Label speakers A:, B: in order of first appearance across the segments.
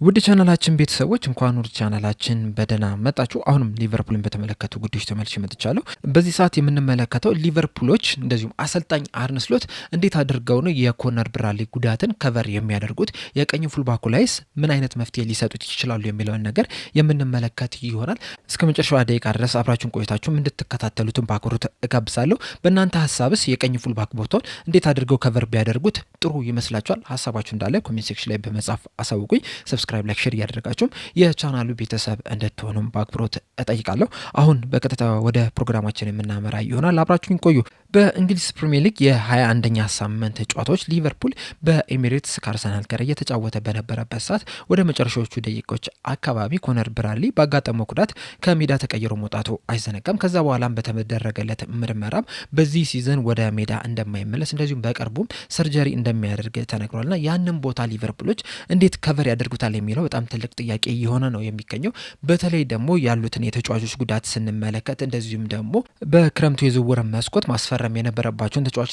A: ውድ ቻናላችን ቤተሰቦች እንኳን ወደ ቻናላችን በደህና መጣችሁ። አሁንም ሊቨርፑልን በተመለከቱ ጉዳዮች ተመልሼ መጥቻለሁ። በዚህ ሰዓት የምንመለከተው ሊቨርፑሎች እንደዚሁም አሰልጣኝ አርነ ስሎት እንዴት አድርገው ነው የኮነር ብራድሊ ጉዳትን ከቨር የሚያደርጉት፣ የቀኝ ፉልባኩ ላይስ ምን አይነት መፍትሄ ሊሰጡት ይችላሉ የሚለውን ነገር የምንመለከት ይሆናል። እስከ መጨረሻው ደቂቃ ድረስ አብራችሁን ቆይታችሁም እንድትከታተሉትን በአክብሮት እጋብዛለሁ። በእናንተ ሀሳብስ የቀኝ ፉልባክ ቦታውን እንዴት አድርገው ከቨር ቢያደርጉት ጥሩ ይመስላችኋል? ሀሳባችሁ እንዳለ ኮሜንት ሴክሽን ላይ በመጻፍ አሳውቁኝ። ሰብስክራይብ፣ ላይክ፣ ሼር እያደረጋችሁም የቻናሉ ቤተሰብ እንድትሆኑም በአክብሮት እጠይቃለሁ። አሁን በቀጥታ ወደ ፕሮግራማችን የምናመራ ይሆናል። አብራችሁን ቆዩ። በእንግሊዝ ፕሪሚየር ሊግ የ21ኛ ሳምንት ጨዋታዎች ሊቨርፑል በኤሚሬትስ ከአርሰናል ጋር እየተጫወተ በነበረበት ሰዓት ወደ መጨረሻዎቹ ደቂቆች አካባቢ ኮነር ብራድሊ ባጋጠመው ጉዳት ከሜዳ ተቀይሮ መውጣቱ አይዘነጋም። ከዛ በኋላም በተደረገለት ምርመራም በዚህ ሲዝን ወደ ሜዳ እንደማይመለስ እንደዚሁም በቅርቡም ሰርጀሪ እንደሚያደርግ ተነግሯልና ያንን ቦታ ሊቨርፑሎች እንዴት ከቨር ያደርጉታል የሚለው በጣም ትልቅ ጥያቄ የሆነ ነው የሚገኘው። በተለይ ደግሞ ያሉትን የተጫዋቾች ጉዳት ስንመለከት እንደዚሁም ደግሞ በክረምቱ የዝውውር መስኮት ማስፈረም የነበረባቸውን ተጫዋች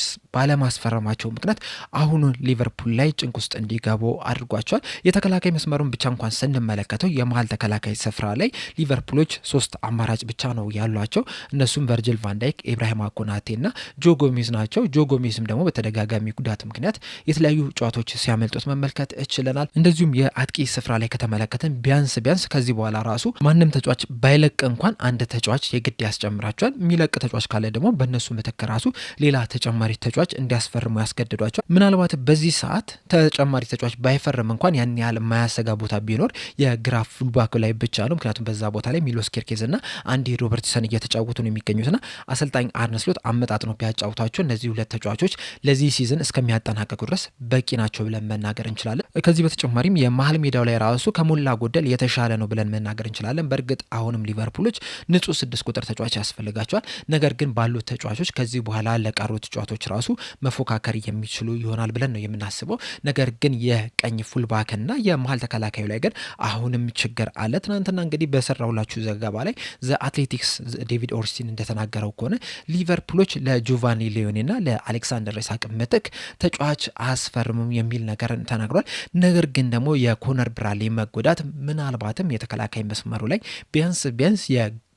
A: ባለማስፈረማቸው ምክንያት አሁኑ ሊቨርፑል ላይ ጭንቅ ውስጥ እንዲገቡ አድርጓቸዋል። የተከላካይ መስመሩን ብቻ እንኳን ስንመለከተው የመሀል ተከላካይ ስፍራ ላይ ሊቨርፑሎች 3 አማራጭ ብቻ ነው ያሏቸው። እነሱም ቨርጅል ቫንዳይክ፣ ኢብራሂማ ኮናቴ እና ጆ ጎሜዝ ናቸው። ጆ ጎሜዝም ደግሞ በተደጋጋሚ ጉዳት ምክንያት የተለያዩ ጨዋታዎች ሲያመልጡት መመልከት እችለናል። እንደዚሁም የአጥቂ ስፍራ ላይ ከተመለከተን ቢያንስ ከዚህ በኋላ ራሱ ማንም ተጫዋች ባይለቅ እንኳን አንድ ተጫዋች የግድ ያስጨምራቸዋል። የሚለቅ ተጫዋች ካለ ደግሞ በእነሱ ምትክ ራሱ ሌላ ተጨማሪ ተጫዋች እንዲያስፈርሙ ያስገድዷቸዋል። ምናልባት በዚህ ሰዓት ተጨማሪ ተጫዋች ባይፈርም እንኳን ያን ያህል የማያሰጋ ቦታ ቢኖር የግራ ፉልባክ ላይ ብቻ ነው። ምክንያቱም በዛ ቦታ ላይ ሚሎስ ኬርኬዝ እና አንዲ ሮበርትሰን እየተጫወቱ ነው የሚገኙትና አሰልጣኝ አርነ ስሎት አመጣጥ ነው ቢያጫውታቸው እነዚህ ሁለት ተጫዋቾች ለዚህ ሲዝን እስከሚያጠናቀቁ ድረስ በቂ ናቸው ብለን መናገር እንችላለን። ከዚህ በተጨማሪም የመሀል ሜዳው ላይ ራሱ ከሞላ ጎደል የተሻለ ነው ብለን መናገር እንችላለን። በእርግጥ አሁንም ሊቨርፑሎች ንጹህ 6 ቁጥር ተጫዋች ያስፈልጋቸዋል። ነገር ግን ባሉት ተጫዋቾች ከዚህ በኋላ ለቀሩት ተጫዋቾች ራሱ መፎካከር የሚችሉ ይሆናል ብለን ነው የምናስበው። ነገር ግን የቀኝ ፉልባክና የመሀል ተከላካዩ ላይ ግን አሁንም ችግር አለ። ትናንትና እንግዲህ በሰራውላችሁ ዘገባ ላይ ዘ አትሌቲክስ ዴቪድ ኦርስቲን እንደተናገረው ከሆነ ሊቨርፑሎች ለጆቫኒ ሊዮኔና ለአሌክሳንደር ኢሳቅ ምትክ ተጫዋች አያስፈርሙም የሚል ነገር ተናግሯል። ነገር ግን ደግሞ የኮነር ብራድሊ መጎዳት ምናልባትም የተከላካይ መስመሩ ላይ ቢያንስ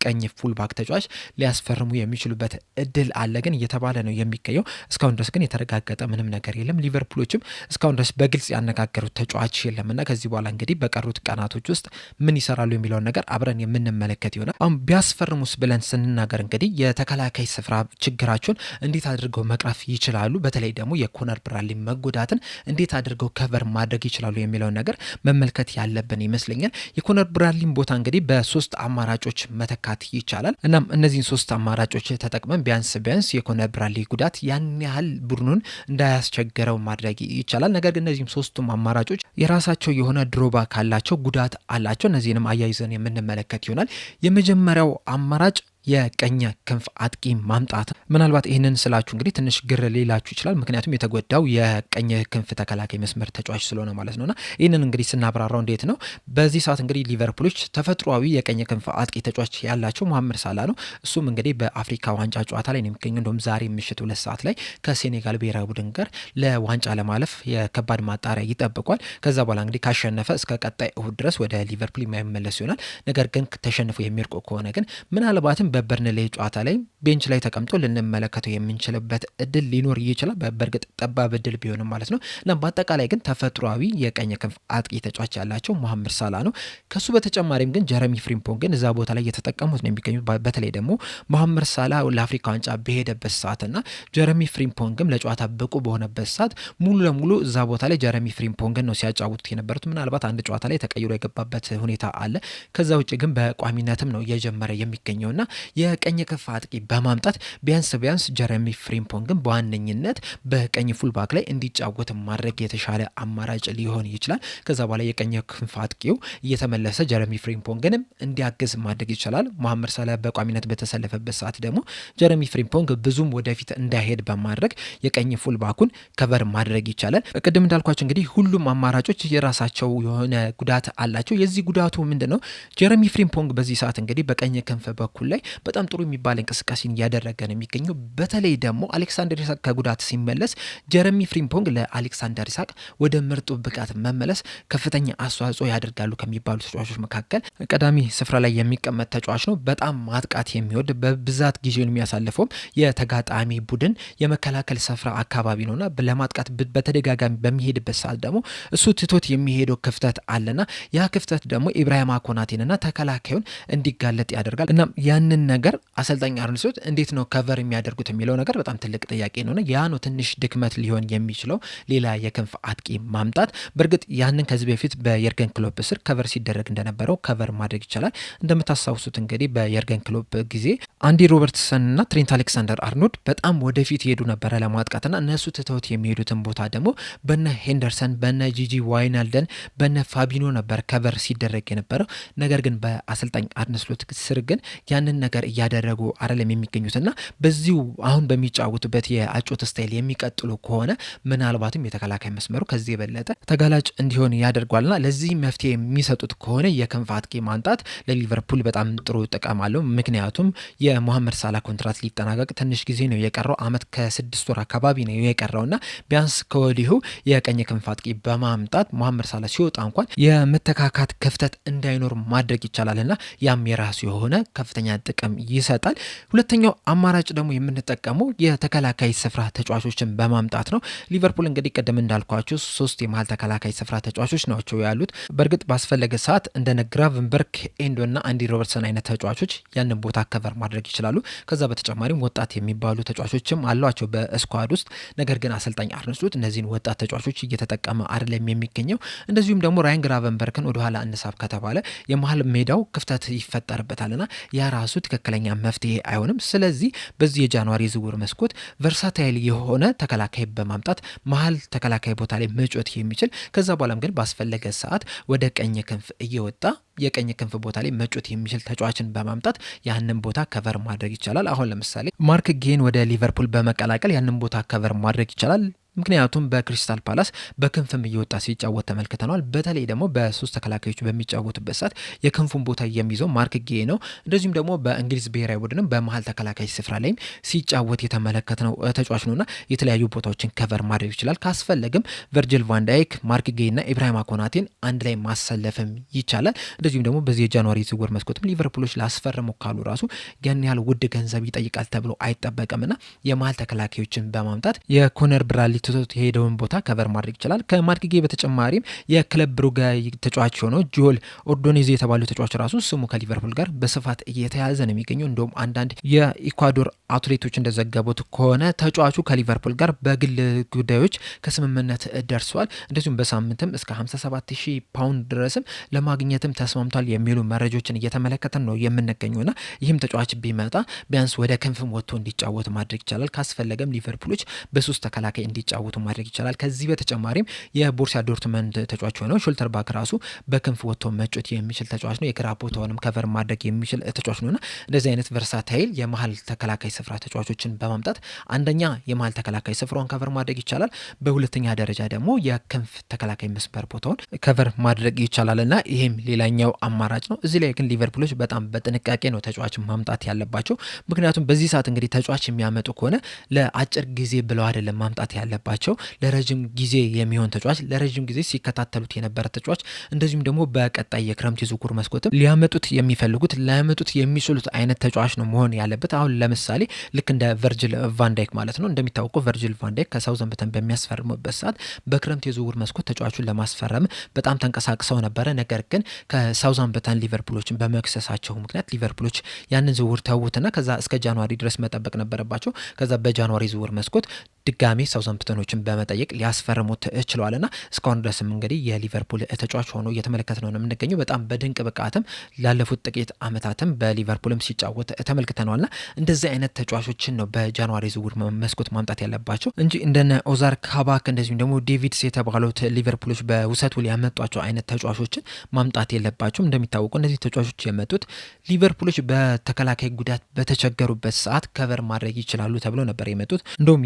A: ቀኝ ፉልባክ ተጫዋች ሊያስፈርሙ የሚችሉበት እድል አለ ግን እየተባለ ነው የሚገኘው። እስካሁን ድረስ ግን የተረጋገጠ ምንም ነገር የለም። ሊቨርፑሎችም እስካሁን ድረስ በግልጽ ያነጋገሩት ተጫዋች የለምና ከዚህ በኋላ እንግዲህ በቀሩት ቀናቶች ውስጥ ምን ይሰራሉ የሚለውን ነገር አብረን የምንመለከት ይሆናል። አሁን ቢያስፈርሙስ ብለን ስንናገር እንግዲህ የተከላካይ ስፍራ ችግራቸውን እንዴት አድርገው መቅረፍ ይችላሉ፣ በተለይ ደግሞ የኮነር ብራድሊ መጎዳትን እንዴት አድርገው ከቨር ማድረግ ይችላሉ የሚለውን ነገር መመልከት ያለብን ይመስለኛል። የኮነር ብራድሊን ቦታ እንግዲህ በ3 አማራጮች መተካ ይቻላል። እናም እነዚህን 3 አማራጮች ተጠቅመን ቢያንስ የኮነር ብራድሊ ጉዳት ያን ያህል ቡድኑን እንዳያስቸግረው ማድረግ ይቻላል። ነገር ግን እነዚህም 3ቱም አማራጮች የራሳቸው የሆነ ድሮባክ አላቸው፣ ጉዳት አላቸው። እነዚህንም አያይዘን የምንመለከት ይሆናል። የመጀመሪያው አማራጭ የቀኝ ክንፍ አጥቂ ማምጣት። ምናልባት ይህንን ስላችሁ እንግዲህ ትንሽ ግር ሊላችሁ ይችላል። ምክንያቱም የተጎዳው የቀኝ ክንፍ ተከላካይ መስመር ተጫዋች ስለሆነ ማለት ነውና ይህንን እንግዲህ ስናብራራው እንዴት ነው? በዚህ ሰዓት እንግዲህ ሊቨርፑሎች ተፈጥሯዊ የቀኝ ክንፍ አጥቂ ተጫዋች ያላቸው መሐመድ ሳላ ነው። እሱም እንግዲህ በአፍሪካ ዋንጫ ጨዋታ ላይ ነው የሚገኘው። እንደውም ዛሬ ምሽት 2 ሰዓት ላይ ከሴኔጋል ብሔራዊ ቡድን ጋር ለዋንጫ ለማለፍ የከባድ ማጣሪያ ይጠብቋል። ከዛ በኋላ እንግዲህ ካሸነፈ እስከ ቀጣይ እሁድ ድረስ ወደ ሊቨርፑል የማይመለስ ይሆናል። ነገር ግን ተሸንፎ የሚርቆ ከሆነ ግን ምናልባትም በበርንሌይ ጨዋታ ላይ ቤንች ላይ ተቀምጦ ልንመለከተው የምንችልበት እድል ሊኖር ይችላል። በእርግጥ ጠባብ እድል ቢሆንም ማለት ነው። እና በአጠቃላይ ግን ተፈጥሯዊ የቀኝ ክንፍ አጥቂ ተጫዋች ያላቸው መሐመድ ሳላ ነው። ከሱ በተጨማሪም ግን ጀረሚ ፍሪምፖንግን እዛ ቦታ ላይ እየተጠቀሙት ነው የሚገኙት። በተለይ ደግሞ መሐመድ ሳላ ለአፍሪካ ዋንጫ በሄደበት ሰዓትና ጀረሚ ፍሪምፖንግም ለጨዋታ ብቁ በሆነበት ሰዓት ሙሉ ለሙሉ እዛ ቦታ ላይ ጀረሚ ፍሪምፖንግን ነው ሲያጫውቱት የነበሩት። ምናልባት አንድ ጨዋታ ላይ ተቀይሮ የገባበት ሁኔታ አለ። ከዛ ውጭ ግን በቋሚነትም ነው እየጀመረ የሚገኘውና የቀኝ ክንፍ አጥቂ በማምጣት ቢያንስ ጀረሚ ፍሪምፖንግን በዋነኝነት በቀኝ ፉልባክ ላይ እንዲጫወት ማድረግ የተሻለ አማራጭ ሊሆን ይችላል። ከዛ በኋላ የቀኝ ክንፍ አጥቂው እየተመለሰ ጀረሚ ፍሪምፖንግንም እንዲያግዝ ማድረግ ይችላል። መሐመድ ሳላ በቋሚነት በተሰለፈበት ሰዓት ደግሞ ጀረሚ ፍሪምፖንግ ብዙም ወደፊት እንዳይሄድ በማድረግ የቀኝ ፉልባኩን ከቨር ማድረግ ይቻላል። ቅድም እንዳልኳቸው እንግዲህ ሁሉም አማራጮች የራሳቸው የሆነ ጉዳት አላቸው። የዚህ ጉዳቱ ምንድነው? ጀረሚ ፍሪምፖንግ በዚህ ሰዓት እንግዲህ በቀኝ ክንፍ በኩል ላይ በጣም ጥሩ የሚባል እንቅስቃሴን እያደረገ ነው የሚገኘው። በተለይ ደግሞ አሌክሳንደር ኢሳቅ ከጉዳት ሲመለስ ጀረሚ ፍሪምፖንግ ለአሌክሳንደር ኢሳቅ ወደ ምርጡ ብቃት መመለስ ከፍተኛ አስተዋጽኦ ያደርጋሉ ከሚባሉ ተጫዋቾች መካከል ቀዳሚ ስፍራ ላይ የሚቀመጥ ተጫዋች ነው። በጣም ማጥቃት የሚወድ በብዛት ጊዜውን የሚያሳልፈውም የተጋጣሚ ቡድን የመከላከል ስፍራ አካባቢ ነውና ለማጥቃት በተደጋጋሚ በሚሄድበት ሰዓት ደግሞ እሱ ትቶት የሚሄደው ክፍተት አለና ያ ክፍተት ደግሞ ኢብራሂማ ኮናቴንና ተከላካዩን እንዲጋለጥ ያደርጋል። እና ያንን ነገር አሰልጣኝ አርነ ስሎት እንዴት ነው ከቨር የሚያደርጉት የሚለው ነገር በጣም ትልቅ ጥያቄ ነውና ያ ነው ትንሽ ድክመት ሊሆን የሚችለው ሌላ የክንፍ አጥቂ ማምጣት። በእርግጥ ያንን ከዚህ በፊት በየርገን ክሎፕ ስር ከቨር ሲደረግ እንደነበረው ከቨር ማድረግ ይቻላል። እንደምታስታውሱት እንግዲህ በየርገን ክሎፕ ጊዜ አንዲ ሮበርትሰን እና ትሬንት አሌክሳንደር አርኖልድ በጣም ወደፊት ይሄዱ ነበረ ለማጥቃትና እነሱ ትተውት የሚሄዱትን ቦታ ደግሞ በነ ሄንደርሰን በነ ጂጂ ዋይናልደን በነ ፋቢኖ ነበር ከቨር ሲደረግ የነበረው። ነገር ግን በአሰልጣኝ አርነ ስሎት ስር ግን ያንን ነገር እያደረጉ አይደለም የሚገኙትና በዚሁ አሁን በሚጫወቱበት የአጮት ስታይል የሚቀጥሉ ከሆነ ምናልባትም የተከላካይ መስመሩ ከዚህ የበለጠ ተጋላጭ እንዲሆን ያደርጓልና ለዚህ መፍትሄ የሚሰጡት ከሆነ የክንፍ አጥቂ ማንጣት ለሊቨርፑል በጣም ጥሩ ጥቅም አለው። ምክንያቱም የሞሐመድ ሳላ ኮንትራት ሊጠናቀቅ ትንሽ ጊዜ ነው የቀረው፣ አመት ከ6 ወር አካባቢ ነው የቀረውና ቢያንስ ከወዲሁ የቀኝ ክንፍ አጥቂ በማምጣት ሞሐመድ ሳላ ሲወጣ እንኳን የመተካካት ክፍተት እንዳይኖር ማድረግ ይቻላልና ያም የራሱ የሆነ ከፍተኛ ጥቅም ይሰጣል። ሁለተኛው አማራጭ ደግሞ የምንጠቀመው የተከላካይ ስፍራ ተጫዋቾችን በማምጣት ነው። ሊቨርፑል እንግዲህ ቀደም እንዳልኳቸው 3 የመሀል ተከላካይ ስፍራ ተጫዋቾች ናቸው ያሉት። በእርግጥ ባስፈለገ ሰዓት እንደነ ግራቨንበርግ፣ ኤንዶና አንዲ ሮበርትሰን አይነት ተጫዋቾች ያንን ቦታ ከቨር ማድረግ ይችላሉ። ከዛ በተጨማሪም ወጣት የሚባሉ ተጫዋቾችም አሏቸው በስኳድ ውስጥ። ነገር ግን አሰልጣኝ አርነ ስሎት እነዚህን ወጣት ተጫዋቾች እየተጠቀመ አይደለም የሚገኘው። እንደዚሁም ደግሞ ራያን ግራቨንበርግን ወደኋላ እንሳብ ከተባለ የመሀል ሜዳው ክፍተት ይፈጠርበታልና ያ ራሱ ትክክለኛ መፍትሄ አይሆንም። ስለዚህ በዚህ የጃንዋሪ ዝውውር መስኮት ቨርሳታይል የሆነ ተከላካይ በማምጣት መሀል ተከላካይ ቦታ ላይ መጮት የሚችል ከዛ በኋላም ግን ባስፈለገ ሰዓት ወደ ቀኝ ክንፍ እየወጣ የቀኝ ክንፍ ቦታ ላይ መጮት የሚችል ተጫዋችን በማምጣት ያንን ቦታ ከቨር ማድረግ ይቻላል። አሁን ለምሳሌ ማርክ ጌን ወደ ሊቨርፑል በመቀላቀል ያንን ቦታ ከቨር ማድረግ ይቻላል። ምክንያቱም በክሪስታል ፓላስ በክንፍም እየወጣ ሲጫወት ተመልክተናል። በተለይ ደግሞ በሶስት ተከላካዮች በሚጫወቱበት ሰዓት የክንፉን ቦታ የሚይዘው ማርክ ጌ ነው። እንደዚሁም ደግሞ በእንግሊዝ ብሔራዊ ቡድንም በመሀል ተከላካይ ስፍራ ላይም ሲጫወት የተመለከትነው ተጫዋች ነውና የተለያዩ ቦታዎችን ከቨር ማድረግ ይችላል። ካስፈለግም ቨርጅል ቫንዳይክ፣ ማርክ ጌ እና ኢብራሂማ ኮናቴን አንድ ላይ ማሰለፍም ይቻላል። እንደዚሁም ደግሞ በዚህ የጃንዋሪ ዝውውር መስኮትም ሊቨርፑሎች ላስፈረሙ ካሉ ራሱ ያን ያህል ውድ ገንዘብ ይጠይቃል ተብሎ አይጠበቅምና የመሀል ተከላካዮችን በማምጣት የኮነር ብራድሊ ትቶት የሄደውን ቦታ ከቨር ማድረግ ይችላል። ከማርክ ጌ በተጨማሪም የክለብ ብሩጋ ተጫዋች ሆነው ጆል ኦርዶኔዝ የተባለው ተጫዋች ራሱ ስሙ ከሊቨርፑል ጋር በስፋት እየተያያዘ ነው የሚገኘው። እንደውም አንዳንድ የኢኳዶር አትሌቶች እንደዘገቡት ከሆነ ተጫዋቹ ከሊቨርፑል ጋር በግል ጉዳዮች ከስምምነት ደርሷል። እንደዚሁም በሳምንትም እስከ 57,000 ፓውንድ ድረስም ለማግኘትም ተስማምቷል የሚሉ መረጃዎችን እየተመለከተን ነው የምንገኘውና ይህም ተጫዋች ቢመጣ ቢያንስ ወደ ክንፍም ወጥቶ እንዲጫወት ማድረግ ይቻላል። ካስፈለገም ሊቨርፑሎች በሶስት ተከላካይ እንዲጫወቱ ማድረግ ይቻላል። ከዚህ በተጨማሪም የቦርሲያ ዶርትመንድ ተጫዋች ሆነው ሾልተር ባክ ራሱ በክንፍ ወጥቶ መጮት የሚችል ተጫዋች ነው። የግራ ቦታውንም ከቨር ማድረግ የሚችል ተጫዋች ነውና እንደዚህ አይነት ቨርሳታይል የመሀል ተከላካይ ስፍራ ተጫዋቾችን በማምጣት አንደኛ የመሀል ተከላካይ ስፍራውን ከቨር ማድረግ ይቻላል። በሁለተኛ ደረጃ ደግሞ የክንፍ ተከላካይ መስመር ቦታውን ከቨር ማድረግ ይቻላልና ይሄም ሌላኛው አማራጭ ነው። እዚህ ላይ ግን ሊቨርፑሎች በጣም በጥንቃቄ ነው ተጫዋች ማምጣት ያለባቸው። ምክንያቱም በዚህ ሰዓት እንግዲህ ተጫዋች የሚያመጡ ከሆነ ለአጭር ጊዜ ብለው አይደለም ማምጣት ያለባቸው፣ ለረጅም ጊዜ የሚሆን ተጫዋች፣ ለረጅም ጊዜ ሲከታተሉት የነበረ ተጫዋች፣ እንደዚሁም ደግሞ በቀጣይ የክረምት የዝውውር መስኮትም ሊያመጡት የሚፈልጉት ሊያመጡት የሚችሉት አይነት ተጫዋች ነው መሆን ያለበት። አሁን ለምሳሌ ልክ እንደ ቨርጅል ቫንዳይክ ማለት ነው። እንደሚታወቀው ቨርጅል ቫንዳይክ ከሳውዛምፕተን በሚያስፈርሙበት ሰዓት በክረምት የዝውውር መስኮት ተጫዋቹን ለማስፈረም በጣም ተንቀሳቅሰው ነበረ። ነገር ግን ከሳውዛምፕተን ሊቨርፑሎችን በመክሰሳቸው ምክንያት ሊቨርፑሎች ያንን ዝውውር ተውትና ከዛ እስከ ጃንዋሪ ድረስ መጠበቅ ነበረባቸው። ከዛ በጃንዋሪ ዝውውር መስኮት ድጋሜ ሳውዛምፕተኖችን በመጠየቅ ሊያስፈርሙት ችለዋልና እስካሁን ድረስም እንግዲህ የሊቨርፑል ተጫዋች ሆኖ እየተመለከትነው ነው የምንገኘው። በጣም በድንቅ ብቃትም ላለፉት ጥቂት ዓመታትም በሊቨርፑልም ሲጫወት ተመልክተነዋልና እንደዚህ አይነት ተጫዋቾችን ነው በጃንዋሪ ዝውውር መስኮት ማምጣት ያለባቸው እንጂ እንደነ ኦዛር ካባክ እንደዚሁም ደግሞ ዴቪድስ የተባሉት ሊቨርፑሎች በውሰቱ ሊያመጧቸው አይነት ተጫዋቾችን ማምጣት የለባቸውም። እንደሚታወቀው እነዚህ ተጫዋቾች የመጡት ሊቨርፑሎች በተከላካይ ጉዳት በተቸገሩበት ሰዓት ከቨር ማድረግ ይችላሉ ተብለው ነበር የመጡት። እንደውም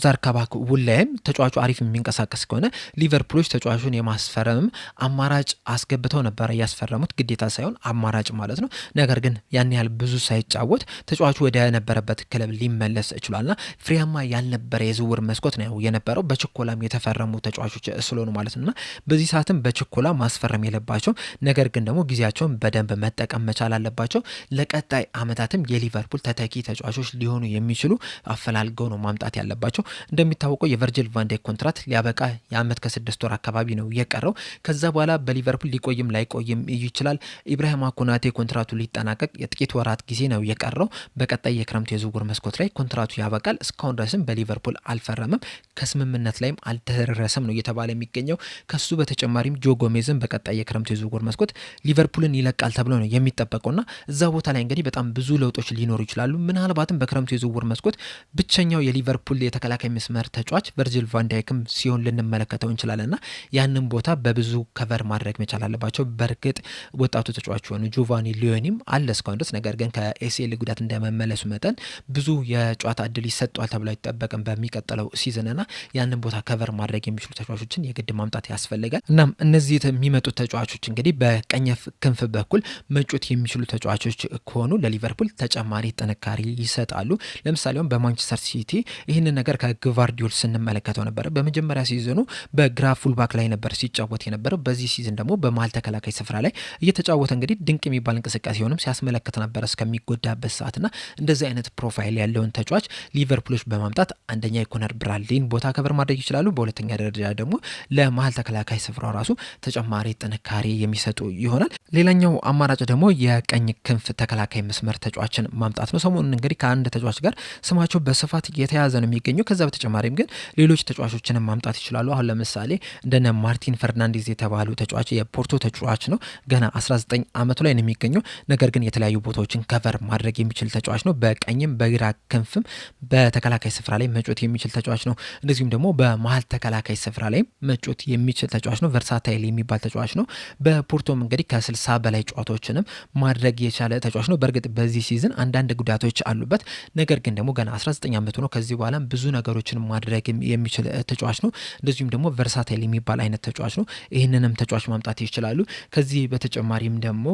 A: ኦዛር ካባክ ውል ላይም ተጫዋቹ አሪፍ የሚንቀሳቀስ ከሆነ ሊቨርፑሎች ተጫዋቹን የማስፈረም አማራጭ አስገብተው ነበር ያስፈረሙት፣ ግዴታ ሳይሆን አማራጭ ማለት ነው። ነገር ግን ያን ያህል ብዙ ሳይጫወት ተጫዋቹ ወደ ነበረበት ክለብ ሊመለስ ችሏልና ፍሬያማ ያልነበረ የዝውውር መስኮት ነው የነበረው። በችኮላም የተፈረሙ ተጫዋቾች ስለሆኑ ማለት ነውና በዚህ ሰዓትም በችኮላ ማስፈረም የለባቸው፣ ነገር ግን ደግሞ ጊዜያቸውን በደንብ መጠቀም መቻል አለባቸው። ለቀጣይ አመታትም የሊቨርፑል ተተኪ ተጫዋቾች ሊሆኑ የሚችሉ አፈላልገው ነው ማምጣት ያለባቸው። እንደሚታወቀው የቨርጂል ቫንዳይክ ኮንትራት ሊያበቃ የአመት ከ6 ወር አካባቢ ነው የቀረው። ከዛ በኋላ በሊቨርፑል ሊቆይም ላይቆይም ይችላል። ኢብራሂማ ኮናቴ ኮንትራቱ ሊጠናቀቅ የጥቂት ወራት ጊዜ ነው የቀረው። በቀጣይ የክረምት የዝውውር መስኮት ላይ ኮንትራቱ ያበቃል። እስካሁን ድረስም በሊቨርፑል አልፈረመም፣ ከስምምነት ላይም አልተደረሰም ነው እየተባለ የሚገኘው። ከሱ በተጨማሪም ጆ ጎሜዝም በቀጣይ የክረምት የዝውውር መስኮት ሊቨርፑልን ይለቃል ተብሎ ነው የሚጠበቀውና እዛ ቦታ ላይ እንግዲህ በጣም ብዙ ለውጦች ሊኖሩ ይችላሉ። ምናልባትም በክረምቱ የዝውውር መስኮት ብቸኛው የሊቨርፑል የተከላካይ መስመር ተጫዋች ቨርጂል ቫንዳይክም ሲሆን ልንመለከተው እንችላለንና ያንን ቦታ በብዙ ከቨር ማድረግ መቻል አለባቸው። በእርግጥ ወጣቱ ተጫዋች የሆኑ ጆቫኒ ሊዮኒም አለ እስካሁን ድረስ፣ ነገር ግን ከኤሲኤል ጉዳት እንደመመለሱ መጠን ብዙ የጨዋታ እድል ይሰጠዋል ተብሎ አይጠበቅም በሚቀጥለው ሲዝንና ያንን ቦታ ከቨር ማድረግ የሚችሉ ተጫዋቾችን የግድ ማምጣት ያስፈልጋል። እናም እነዚህ የሚመጡት ተጫዋቾች እንግዲህ በቀኝ ክንፍ በኩል መጮት የሚችሉ ተጫዋቾች ከሆኑ ለሊቨርፑል ተጨማሪ ጥንካሬ ይሰጣሉ። ለምሳሌ በማንቸስተር ሲቲ ይህንን ነገር ከግቫርዲዮል ስንመለከተው ነበር። በመጀመሪያ ሲዝኑ በግራ ፉልባክ ላይ ነበር ሲጫወት የነበረው። በዚህ ሲዝን ደግሞ በመሀል ተከላካይ ስፍራ ላይ እየተጫወተ እንግዲህ ድንቅ የሚባል እንቅስቃሴ ሆንም ሲያስመለክት ነበር እስከሚጎዳበት ሰዓትና እንደዚህ አይነት ፕሮፋይል ያለውን ተጫዋች ሊቨርፑሎች በማምጣት አንደኛ የኮነር ብራድሊን ቦታ ከቨር ማድረግ ይችላሉ። በሁለተኛ ደረጃ ደግሞ ለመሀል ተከላካይ ስፍራው ራሱ ተጨማሪ ጥንካሬ የሚሰጡ ይሆናል። ሌላኛው አማራጭ ደግሞ የቀኝ ክንፍ ተከላካይ መስመር ተጫዋችን ማምጣት ነው። ሰሞኑን እንግዲህ ከአንድ ተጫዋች ጋር ስማቸው በስፋት የተያዘ ነው የሚገኘው። ከዛ በተጨማሪም ግን ሌሎች ተጫዋቾችንም ማምጣት ይችላሉ። አሁን ለምሳሌ እንደነ ማርቲን ፈርናንዴዝ የተባሉ ተጫዋች የፖርቶ ተጫዋች ነው። ገና 19 ዓመቱ ላይ ነው የሚገኘው። ነገር ግን የተለያዩ ቦታዎችን ከቨር ማድረግ የሚችል ተጫዋች ነው። በቀኝም በግራ ክንፍም በተከላካይ ስፍራ ላይ መጮት የሚችል ተጫዋች ነው። እንደዚሁም ደግሞ በመሀል ተከላካይ ስፍራ ላይ መጮት የሚችል ተጫዋች ነው። ቨርሳታይል የሚባል ተጫዋች ነው። በፖርቶም እንግዲህ ከ60 በላይ ጨዋታዎችንም ማድረግ የቻለ ተጫዋች ነው። በእርግጥ በዚህ ሲዝን አንዳንድ ጉዳቶች አሉበት፣ ነገር ግን ደግሞ ገና 19 ዓመቱ ነው። ከዚህ በኋላ ብዙ ነገሮችን ማድረግ የሚችል ተጫዋች ነው። እንደዚሁም ደግሞ ቨርሳታይል የሚባል አይነት ተጫዋች ነው። ይህንንም ተጫዋች ማምጣት ይችላሉ። ከዚህ በተጨማሪም ደግሞ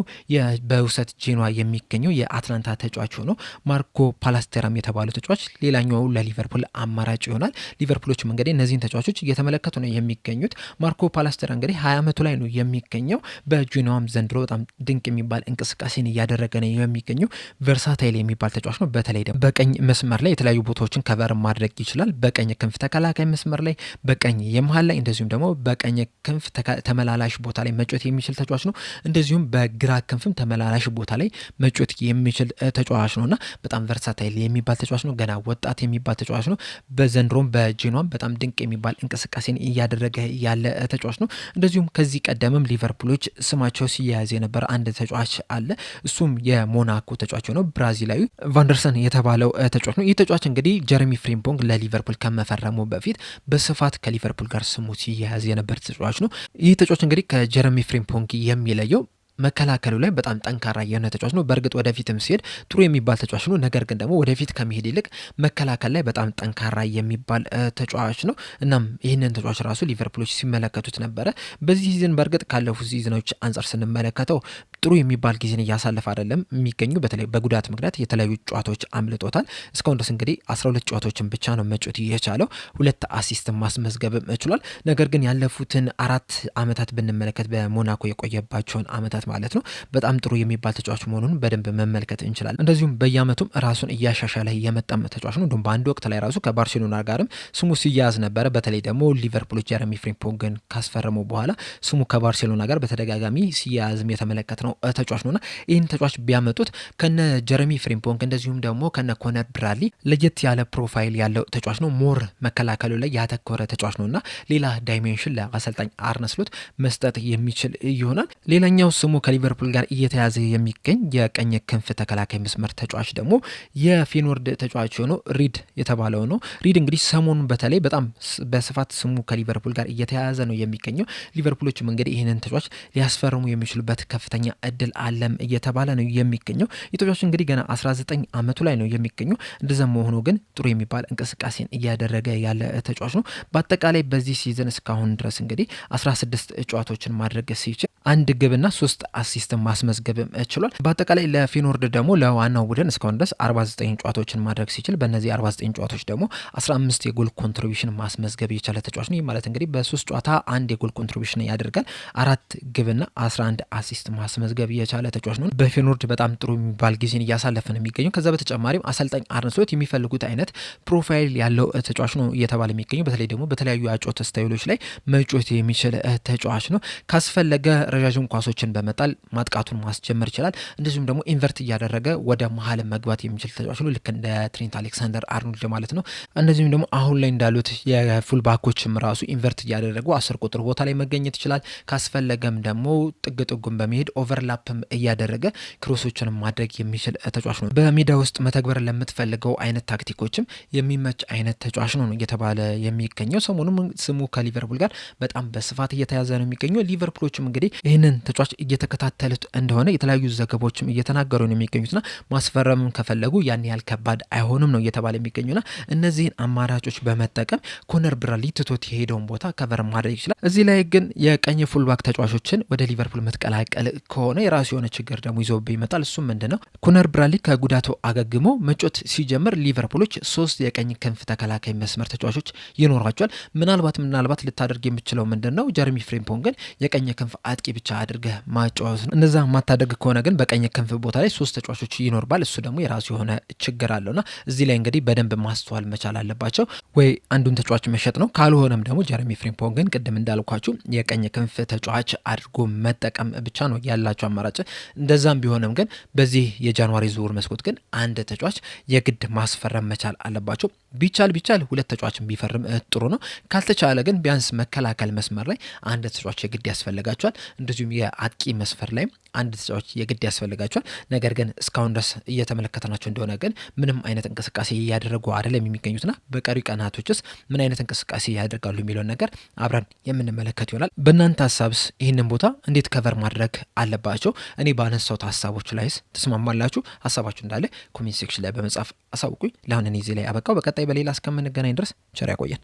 A: በውሰት ጄኗ የሚገኘው የአትላንታ ተጫዋች ሆኖ ማርኮ ፓላስቴራም የተባለው ተጫዋች ሌላኛው ለሊቨርፑል አማራጭ ይሆናል። ሊቨርፑሎችም እንግዲህ እነዚህን ተጫዋቾች እየተመለከቱ ነው የሚገኙት። ማርኮ ፓላስቴራ እንግዲህ 20 ዓመቱ ላይ ነው የሚገኘው። በጄኗም ዘንድሮ በጣም ድንቅ የሚባል እንቅስቃሴን እያደረገ ነው የሚገኘው። ቨርሳታይል የሚባል ተጫዋች ነው። በተለይ ደግሞ በቀኝ መስመር ላይ የተለያዩ ቦታዎችን ከቨር ማድረግ ይችላል። በቀኝ ክንፍ ተከላካይ መስመር ላይ፣ በቀኝ የመሃል ላይ፣ እንደዚሁም ደግሞ በቀኝ ክንፍ ተመላላሽ ቦታ ላይ መጮት የሚችል ተጫዋች ነው። እንደዚሁም በግራ ክንፍም ተመላላሽ ቦታ ላይ መጮት የሚችል ተጫዋች ነውና በጣም ቨርሳታይል የሚባል ተጫዋች ነው። ገና ወጣት የሚባል ተጫዋች ነው። በዘንድሮም በጄኗም በጣም ድንቅ የሚባል እንቅስቃሴን እያደረገ ያለ ተጫዋች ነው። እንደዚሁም ከዚህ ቀደምም ሊቨርፑሎች ስማቸው ሲያያዝ የነበረ አንድ ተጫዋች አለ። እሱም የሞናኮ ተጫዋች ነው፣ ብራዚላዊ ቫንደርሰን የተባለው ተጫዋች ነው። ይህ ተጫዋች እንግዲህ ጀረሚ ፍሪምፖንግ ለሊቨርፑል ከመፈረሙ በፊት በስፋት ከሊቨርፑል ጋር ስሙ ሲያያዝ የነበር ተጫዋች ነው። ይህ ተጫዋች እንግዲህ ከጀረሚ ፍሪምፖንግ የሚለየው መከላከሉ ላይ በጣም ጠንካራ የሆነ ተጫዋች ነው። በእርግጥ ወደፊትም ሲሄድ ጥሩ የሚባል ተጫዋች ነው። ነገር ግን ደግሞ ወደፊት ከመሄድ ይልቅ መከላከል ላይ በጣም ጠንካራ የሚባል ተጫዋች ነው። እናም ይህንን ተጫዋች ራሱ ሊቨርፑሎች ሲመለከቱት ነበረ። በዚህ ሲዝን በእርግጥ ካለፉት ሲዝኖች አንጻር ስንመለከተው ጥሩ የሚባል ጊዜን እያሳለፈ አይደለም የሚገኙ። በተለይ በጉዳት ምክንያት የተለያዩ ጨዋታዎች አምልጦታል። እስካሁን ድረስ እንግዲህ 12 ጨዋታዎችን ብቻ ነው መጮት የቻለው። 2 አሲስት ማስመዝገብም ችሏል። ነገር ግን ያለፉትን 4 ዓመታት ብንመለከት በሞናኮ የቆየባቸውን ዓመታት ማለት ነው በጣም ጥሩ የሚባል ተጫዋች መሆኑን በደንብ መመልከት እንችላለን። እንደዚሁም በየአመቱም ራሱን እያሻሻለ የመጣም ተጫዋች ነው። እንደውም በአንድ ወቅት ላይ ራሱ ከባርሴሎና ጋርም ስሙ ሲያያዝ ነበረ። በተለይ ደግሞ ሊቨርፑሎች ጀረሚ ፍሪምፖንግን ካስፈረሙ በኋላ ስሙ ከባርሴሎና ጋር በተደጋጋሚ ሲያያዝም የተመለከትነው ተጫዋች ነውና ይህን ተጫዋች ቢያመጡት ከነ ጀረሚ ፍሪምፖንግ እንደዚሁም ደግሞ ከነ ኮነር ብራድሊ ለየት ያለ ፕሮፋይል ያለው ተጫዋች ነው። ሞር መከላከሉ ላይ ያተኮረ ተጫዋች ነውና ሌላ ዳይሜንሽን ለአሰልጣኝ አርነ ስሎት መስጠት የሚችል ይሆናል። ሌላኛው ስሙ ከሊቨርፑል ጋር እየተያዘ የሚገኝ የቀኝ ክንፍ ተከላካይ መስመር ተጫዋች ደግሞ የፌኖርድ ተጫዋች ሆኖ ሪድ የተባለው ነው። ሪድ እንግዲህ ሰሞኑን በተለይ በጣም በስፋት ስሙ ከሊቨርፑል ጋር እየተያዘ ነው የሚገኘው። ሊቨርፑሎችም እንግዲህ ይህንን ተጫዋች ሊያስፈርሙ የሚችሉበት ከፍተኛ እድል አለም እየተባለ ነው የሚገኘው። የተጫዋች እንግዲህ ገና 19 ዓመቱ ላይ ነው የሚገኘው። እንደዛም መሆኑ ግን ጥሩ የሚባል እንቅስቃሴን እያደረገ ያለ ተጫዋች ነው። በአጠቃላይ በዚህ ሲዝን እስካሁን ድረስ እንግዲህ 16 ጨዋታዎችን ማድረግ ሲችል 1 ግብና 3 አሲስትን ማስመዝገብም ችሏል። በአጠቃላይ ለፌኖርድ ደግሞ ለዋናው ቡድን እስካሁን ድረስ 49 ጨዋታዎችን ማድረግ ሲችል በእነዚህ 49 ጨዋታዎች ደግሞ 15 የጎል ኮንትሪቢሽን ማስመዝገብ የቻለ ተጫዋች ነው። ማለት እንግዲህ በ3 ጨዋታ 1 የጎል ኮንትሪቢሽን ያደርጋል። 4 ግብና 11 አሲስት ማስመዝገብ የቻለ ተጫዋች ነው። በፌኖርድ በጣም ጥሩ የሚባል ጊዜን እያሳለፈ ነው የሚገኘው። ከዛ በተጨማሪም አሰልጣኝ አርነ ስሎት የሚፈልጉት አይነት ፕሮፋይል ያለው ተጫዋች ነው እየተባለ የሚገኘው። በተለይ ደግሞ በተለያዩ የአጨዋወት ስታይሎች ላይ መጫወት የሚችል ተጫዋች ነው። ካስፈለገ ረዣዥም ኳሶችን በመጣል ማጥቃቱን ማስጀመር ይችላል። እንደዚሁም ደግሞ ኢንቨርት እያደረገ ወደ መሀል መግባት የሚችል ተጫዋች ነው። ልክ እንደ ትሬንት አሌክሳንደር አርኖልድ ማለት ነው። እንደዚሁም ደግሞ አሁን ላይ እንዳሉት የፉል ባኮችም ራሱ ኢንቨርት እያደረጉ 10 ቁጥር ቦታ ላይ መገኘት ይችላል። ካስፈለገም ደግሞ ጥግ ጥጉን በመሄድ ኦቨርላፕም እያደረገ ክሮሶችን ማድረግ የሚችል ተጫዋች ነው። በሜዳ ውስጥ መተግበር ለምትፈልገው አይነት ታክቲኮችም የሚመች አይነት ተጫዋች ነው እየተባለ የሚገኘው። ሰሞኑም ስሙ ከሊቨርፑል ጋር በጣም በስፋት እየተያዘ ነው የሚገኘው። ሊቨርፑሎችም እንግዲህ ይህንን ተጫዋች እየተከታተሉት እንደሆነ የተለያዩ ዘገቦችም እየተናገሩ ነው የሚገኙትና ማስፈረምም ከፈለጉ ያን ያህል ከባድ አይሆንም ነው እየተባለ የሚገኙና እነዚህን አማራጮች በመጠቀም ኮነር ብራድሊ ትቶት የሄደውን ቦታ ከቨር ማድረግ ይችላል። እዚህ ላይ ግን የቀኝ ፉልባክ ተጫዋቾችን ወደ ሊቨርፑል መትቀላቀል ከሆነ የራሱ የሆነ ችግር ደግሞ ይዞብህ ይመጣል። እሱም ምንድነው? ኮነር ብራድሊ ከጉዳቱ አገግሞ መጮት ሲጀምር ሊቨርፑሎች 3 የቀኝ ክንፍ ተከላካይ መስመር ተጫዋቾች ይኖራቸዋል። ምናልባት ልታደርግ የምችለው ምንድነው? ጀረሚ ፍሬምፖንግን የቀኝ ክንፍ አጥቂ ብቻ አድርገህ ማጫወት ነው። እነዛ ማታደርግ ከሆነ ግን በቀኝ ክንፍ ቦታ ላይ 3 ተጫዋቾች ይኖርባል። እሱ ደግሞ የራሱ የሆነ ችግር አለውና እዚህ ላይ እንግዲህ በደንብ ማስተዋል መቻል አለባቸው። ወይ አንዱን ተጫዋች መሸጥ ነው፣ ካልሆነም ደግሞ ጀረሚ ፍሬምፖንግን ቅድም እንዳልኳችሁ የቀኝ ክንፍ ተጫዋች አድርጎ መጠቀም ብቻ ነው ያላቸው አማራጭ። እንደዛም ቢሆንም ግን በዚህ የጃንዋሪ ዝውውር መስኮት ግን አንድ ተጫዋች የግድ ማስፈረም መቻል አለባቸው። ቢቻል 2 ተጫዋችን ቢፈርም ጥሩ ነው። ካልተቻለ ግን ቢያንስ መከላከል መስመር ላይ አንድ ተጫዋች የግድ ያስፈልጋቸዋል። እንደዚሁም የአጥቂ መስፈር ላይ አንድ ተጫዋች የግድ ያስፈልጋቸዋል። ነገር ግን እስካሁን ድረስ እየተመለከተናቸው እንደሆነ ግን ምንም አይነት እንቅስቃሴ እያደረጉ አይደለም የሚገኙትና በቀሪ ቀናቶችስ ምን አይነት እንቅስቃሴ ያደርጋሉ የሚለውን ነገር አብረን የምንመለከት ይሆናል። በእናንተ ሀሳብስ ይህንን ቦታ እንዴት ከቨር ማድረግ አለባቸው? እኔ ባነሳሁት ሀሳቦች ላይስ ተስማማላችሁ? ሀሳባችሁ እንዳለ ኮሜንት ሴክሽን ላይ በመጻፍ አሳውቁኝ። ለአሁን እኔ እዚህ ላይ አበቃው። በቀጣይ በሌላ እስከምንገናኝ ድረስ ቸር ያቆየን።